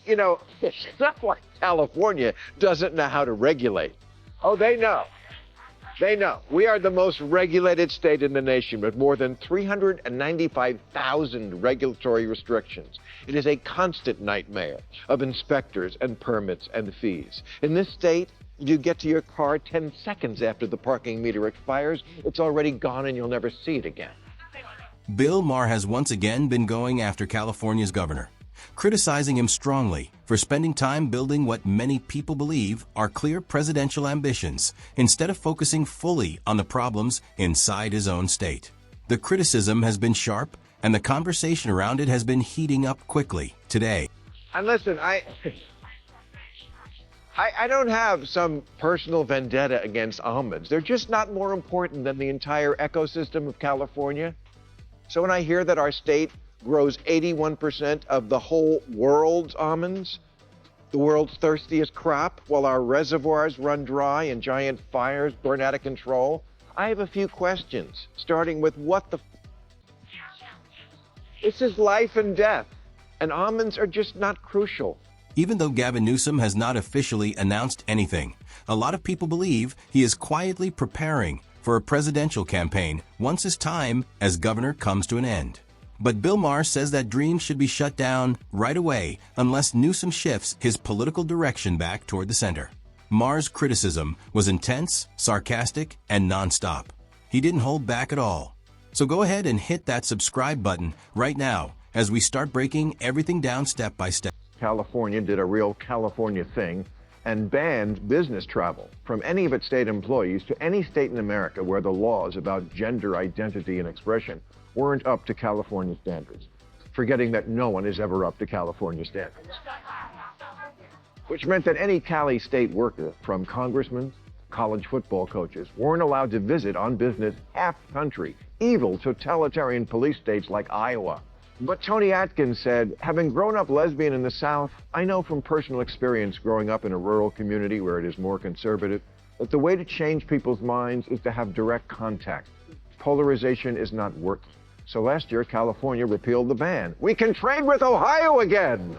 You know, it's not like California doesn't know how to regulate. Oh, they know. They know. We are the most regulated state in the nation with more than 395,000 regulatory restrictions. It is a constant nightmare of inspectors and permits and fees. In this state, you get to your car 10 seconds after the parking meter expires. It's already gone and you'll never see it again. Bill Maher has once again been going after California's governor, criticizing him strongly for spending time building what many people believe are clear presidential ambitions instead of focusing fully on the problems inside his own state. The criticism has been sharp, and the conversation around it has been heating up quickly today. And listen, I don't have some personal vendetta against almonds. They're just not more important than the entire ecosystem of California. So when I hear that our state grows 81% of the whole world's almonds, the world's thirstiest crop, while our reservoirs run dry and giant fires burn out of control, I have a few questions, starting with This is life and death, and almonds are just not crucial. Even though Gavin Newsom has not officially announced anything, a lot of people believe he is quietly preparing for a presidential campaign once his time as governor comes to an end. But Bill Maher says that dreams should be shut down right away unless Newsom shifts his political direction back toward the center. Maher's criticism was intense, sarcastic, and nonstop. He didn't hold back at all. So go ahead and hit that subscribe button right now as we start breaking everything down step by step. California did a real California thing and banned business travel from any of its state employees to any state in America where the laws about gender identity and expression weren't up to California standards, forgetting that no one is ever up to California standards. Which meant that any Cali state worker, from congressmen, college football coaches, weren't allowed to visit on business half country, evil totalitarian police states like Iowa. But Tony Atkins said, having grown up lesbian in the South, I know from personal experience growing up in a rural community where it is more conservative, that the way to change people's minds is to have direct contact. Polarization is not working. So last year, California repealed the ban. We can trade with Ohio again!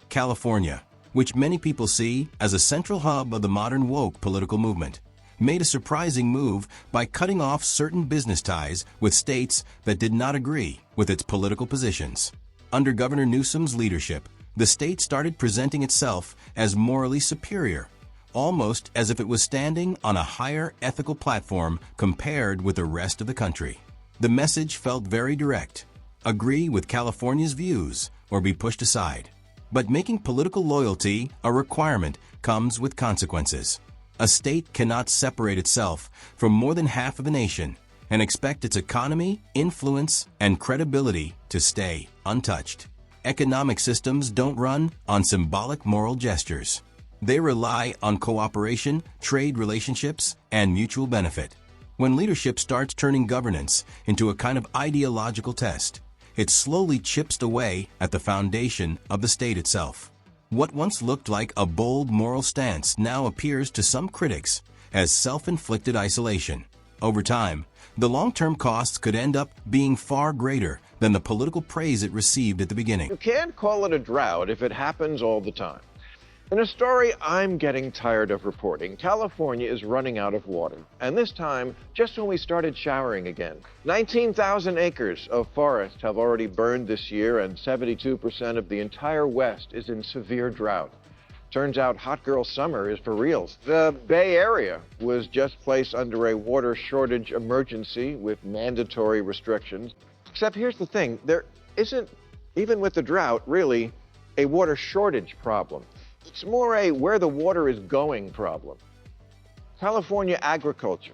California, which many people see as a central hub of the modern woke political movement, made a surprising move by cutting off certain business ties with states that did not agree with its political positions. Under Governor Newsom's leadership, the state started presenting itself as morally superior, almost as if it was standing on a higher ethical platform compared with the rest of the country. The message felt very direct: agree with California's views or be pushed aside. But making political loyalty a requirement comes with consequences. A state cannot separate itself from more than half of a nation and expect its economy, influence, and credibility to stay untouched. Economic systems don't run on symbolic moral gestures. They rely on cooperation, trade relationships, and mutual benefit. When leadership starts turning governance into a kind of ideological test, it slowly chips away at the foundation of the state itself. What once looked like a bold moral stance now appears to some critics as self-inflicted isolation. Over time, the long-term costs could end up being far greater than the political praise it received at the beginning. You can't call it a drought if it happens all the time. In a story I'm getting tired of reporting, California is running out of water. And this time, just when we started showering again. 19,000 acres of forest have already burned this year, and 72% of the entire West is in severe drought. Turns out hot girl summer is for reals. The Bay Area was just placed under a water shortage emergency with mandatory restrictions. Except here's the thing, there isn't, even with the drought, really a water shortage problem. It's more a where the water is going problem. California agriculture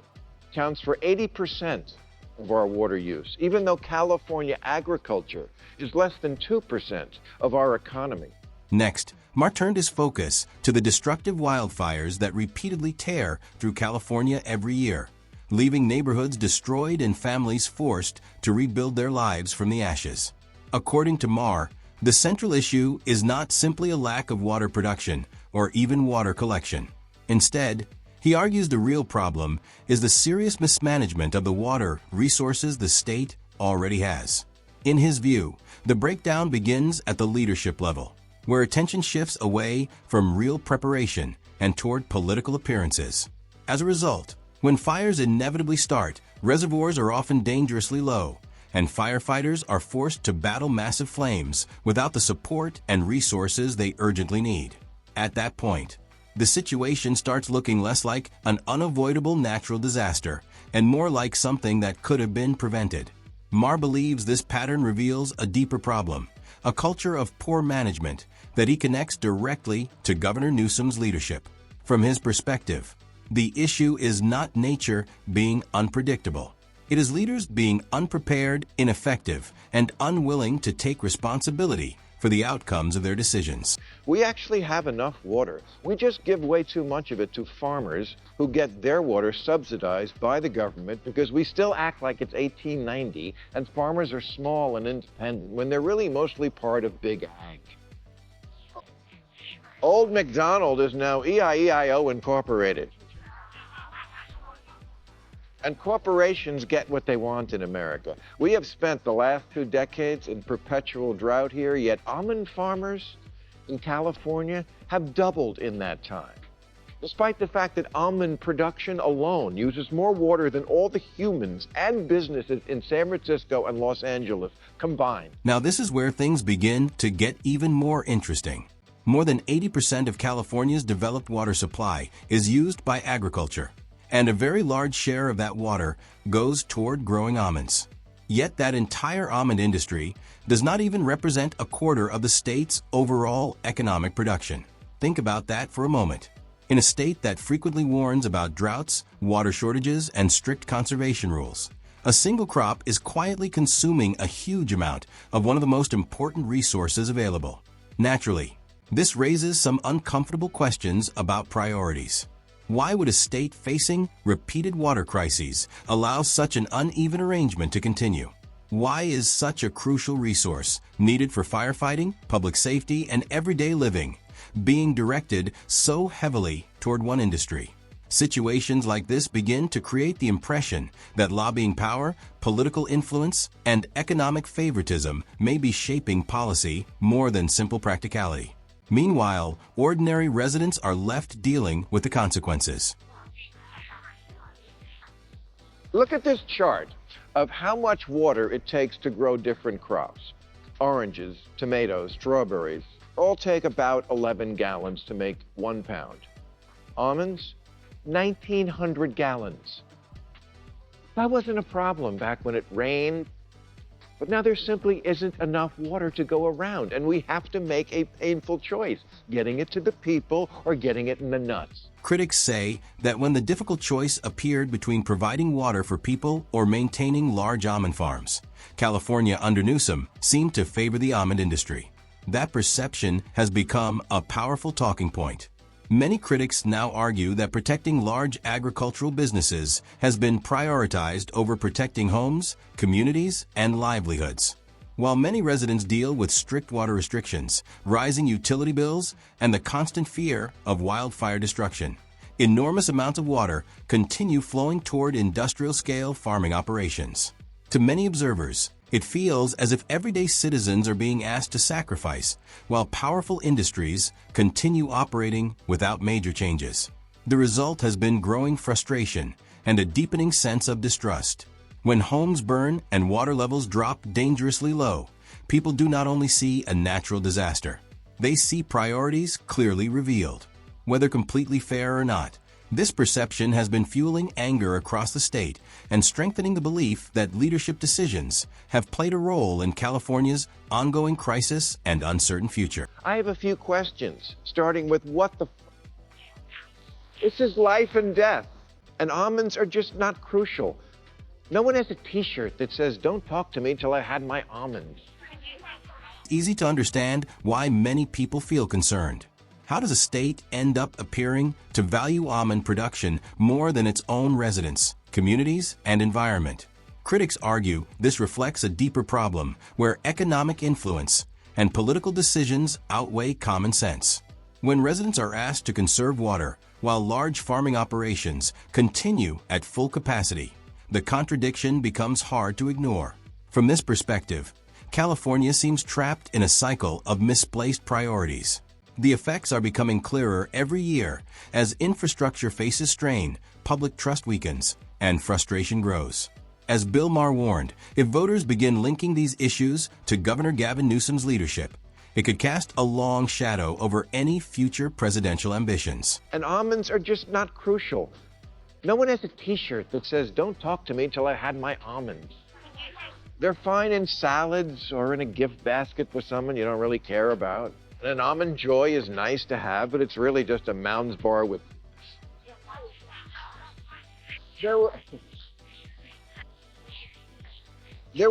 accounts for 80% of our water use, even though California agriculture is less than 2% of our economy. Next, Maher turned his focus to the destructive wildfires that repeatedly tear through California every year, leaving neighborhoods destroyed and families forced to rebuild their lives from the ashes. According to Maher, the central issue is not simply a lack of water production or even water collection. Instead, he argues the real problem is the serious mismanagement of the water resources the state already has. In his view, the breakdown begins at the leadership level. where attention shifts away from real preparation and toward political appearances. As a result, when fires inevitably start, reservoirs are often dangerously low, and firefighters are forced to battle massive flames without the support and resources they urgently need. At that point, the situation starts looking less like an unavoidable natural disaster and more like something that could have been prevented. Maher believes this pattern reveals a deeper problem, a culture of poor management that he connects directly to Governor Newsom's leadership. From his perspective, the issue is not nature being unpredictable. It is leaders being unprepared, ineffective, and unwilling to take responsibility for the outcomes of their decisions. We actually have enough water. We just give way too much of it to farmers who get their water subsidized by the government because we still act like it's 1890 and farmers are small and independent when they're really mostly part of big ag. Old MacDonald is now E-I-E-I-O Incorporated. And corporations get what they want in America. We have spent the last 2 decades in perpetual drought here, yet almond farmers in California have doubled in that time, despite the fact that almond production alone uses more water than all the humans and businesses in San Francisco and Los Angeles combined. Now this is where things begin to get even more interesting. More than 80% of California's developed water supply is used by agriculture, and a very large share of that water goes toward growing almonds. Yet that entire almond industry does not even represent a quarter of the state's overall economic production. Think about that for a moment. In a state that frequently warns about droughts, water shortages, and strict conservation rules, a single crop is quietly consuming a huge amount of one of the most important resources available. Naturally, this raises some uncomfortable questions about priorities. Why would a state facing repeated water crises allow such an uneven arrangement to continue? Why is such a crucial resource needed for firefighting, public safety, and everyday living being directed so heavily toward one industry? Situations like this begin to create the impression that lobbying power, political influence, and economic favoritism may be shaping policy more than simple practicality. Meanwhile, ordinary residents are left dealing with the consequences. Look at this chart of how much water it takes to grow different crops. Oranges, tomatoes, strawberries all take about 11 gallons to make 1 pound. Almonds, 1,900 gallons. That wasn't a problem back when it rained. But now there simply isn't enough water to go around, and we have to make a painful choice, getting it to the people or getting it in the nuts. Critics say that when the difficult choice appeared between providing water for people or maintaining large almond farms, California under Newsom seemed to favor the almond industry. That perception has become a powerful talking point. Many critics now argue that protecting large agricultural businesses has been prioritized over protecting homes, communities, and livelihoods. While many residents deal with strict water restrictions, rising utility bills, and the constant fear of wildfire destruction, enormous amounts of water continue flowing toward industrial-scale farming operations. To many observers, it feels as if everyday citizens are being asked to sacrifice, while powerful industries continue operating without major changes. The result has been growing frustration and a deepening sense of distrust. When homes burn and water levels drop dangerously low, people do not only see a natural disaster, they see priorities clearly revealed. Whether completely fair or not, this perception has been fueling anger across the state and strengthening the belief that leadership decisions have played a role in California's ongoing crisis and uncertain future. I have a few questions, starting with what the This is life and death, and almonds are just not crucial. No one has a t-shirt that says, "Don't talk to me till I had my almonds." It's easy to understand why many people feel concerned. How does a state end up appearing to value almond production more than its own residents, communities, and environment? Critics argue this reflects a deeper problem where economic influence and political decisions outweigh common sense. When residents are asked to conserve water while large farming operations continue at full capacity, the contradiction becomes hard to ignore. From this perspective, California seems trapped in a cycle of misplaced priorities. The effects are becoming clearer every year as infrastructure faces strain, public trust weakens, and frustration grows. As Bill Maher warned, if voters begin linking these issues to Governor Gavin Newsom's leadership, it could cast a long shadow over any future presidential ambitions. And almonds are just not crucial. No one has a t-shirt that says, "Don't talk to me till I had my almonds." They're fine in salads or in a gift basket for someone you don't really care about. And an almond joy is nice to have, but it's really just a Mounds bar with... There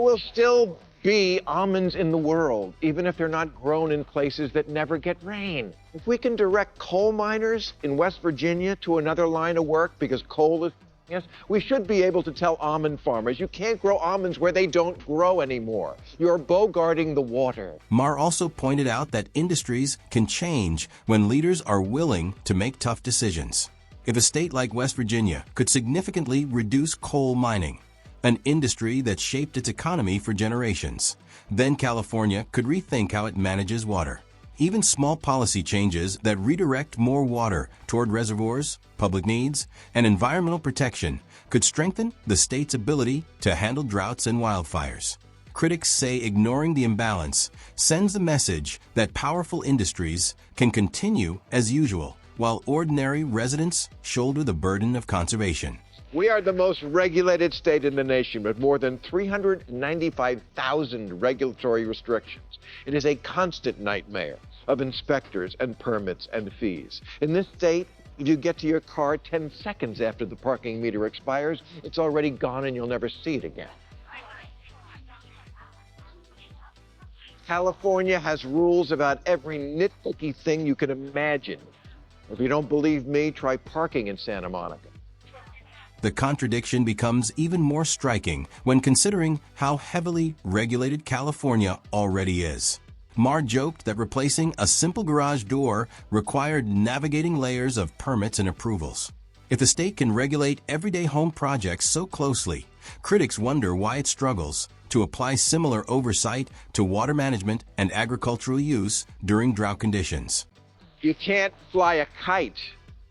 will still be almonds in the world, even if they're not grown in places that never get rain. If we can direct coal miners in West Virginia to another line of work because coal is, yes, we should be able to tell almond farmers, you can't grow almonds where they don't grow anymore. You're bogarting the water. Maher also pointed out that industries can change when leaders are willing to make tough decisions. If a state like West Virginia could significantly reduce coal mining, an industry that shaped its economy for generations, then California could rethink how it manages water. Even small policy changes that redirect more water toward reservoirs, public needs, and environmental protection could strengthen the state's ability to handle droughts and wildfires. Critics say ignoring the imbalance sends the message that powerful industries can continue as usual, while ordinary residents shoulder the burden of conservation. We are the most regulated state in the nation with more than 395,000 regulatory restrictions. It is a constant nightmare of inspectors and permits and fees. In this state, if you get to your car 10 seconds after the parking meter expires, it's already gone and you'll never see it again. California has rules about every nitpicky thing you can imagine. If you don't believe me, try parking in Santa Monica. The contradiction becomes even more striking when considering how heavily regulated California already is. Maher joked that replacing a simple garage door required navigating layers of permits and approvals. If the state can regulate everyday home projects so closely, critics wonder why it struggles to apply similar oversight to water management and agricultural use during drought conditions. You can't fly a kite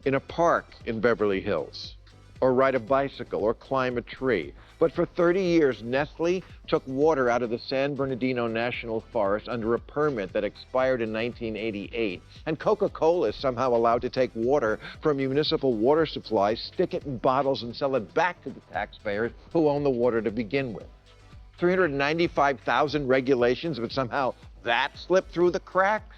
in a park in Beverly Hills, or ride a bicycle, or climb a tree. But for 30 years, Nestle took water out of the San Bernardino National Forest under a permit that expired in 1988. And Coca-Cola is somehow allowed to take water from municipal water supplies, stick it in bottles, and sell it back to the taxpayers who own the water to begin with. 395,000 regulations, but somehow that slipped through the cracks?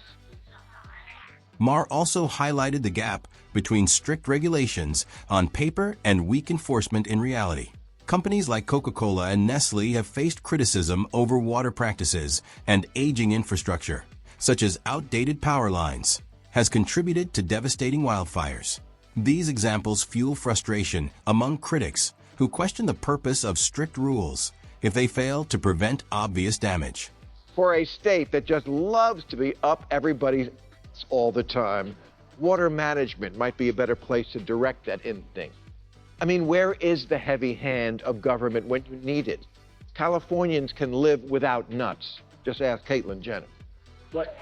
Maher also highlighted the gap between strict regulations on paper and weak enforcement in reality. Companies like Coca-Cola and Nestle have faced criticism over water practices and aging infrastructure, such as outdated power lines, has contributed to devastating wildfires. These examples fuel frustration among critics who question the purpose of strict rules if they fail to prevent obvious damage. For a state that just loves to be up everybody's all the time, water management might be a better place to direct that instinct. I mean, where is the heavy hand of government when you need it? Californians can live without nuts. Just ask Caitlyn Jenner. What?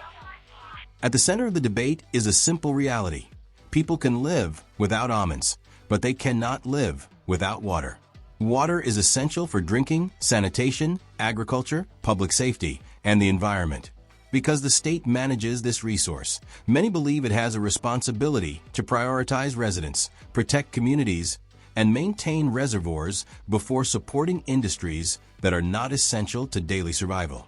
At the center of the debate is a simple reality. People can live without almonds, but they cannot live without water. Water is essential for drinking, sanitation, agriculture, public safety, and the environment. Because the state manages this resource, many believe it has a responsibility to prioritize residents, protect communities, and maintain reservoirs before supporting industries that are not essential to daily survival.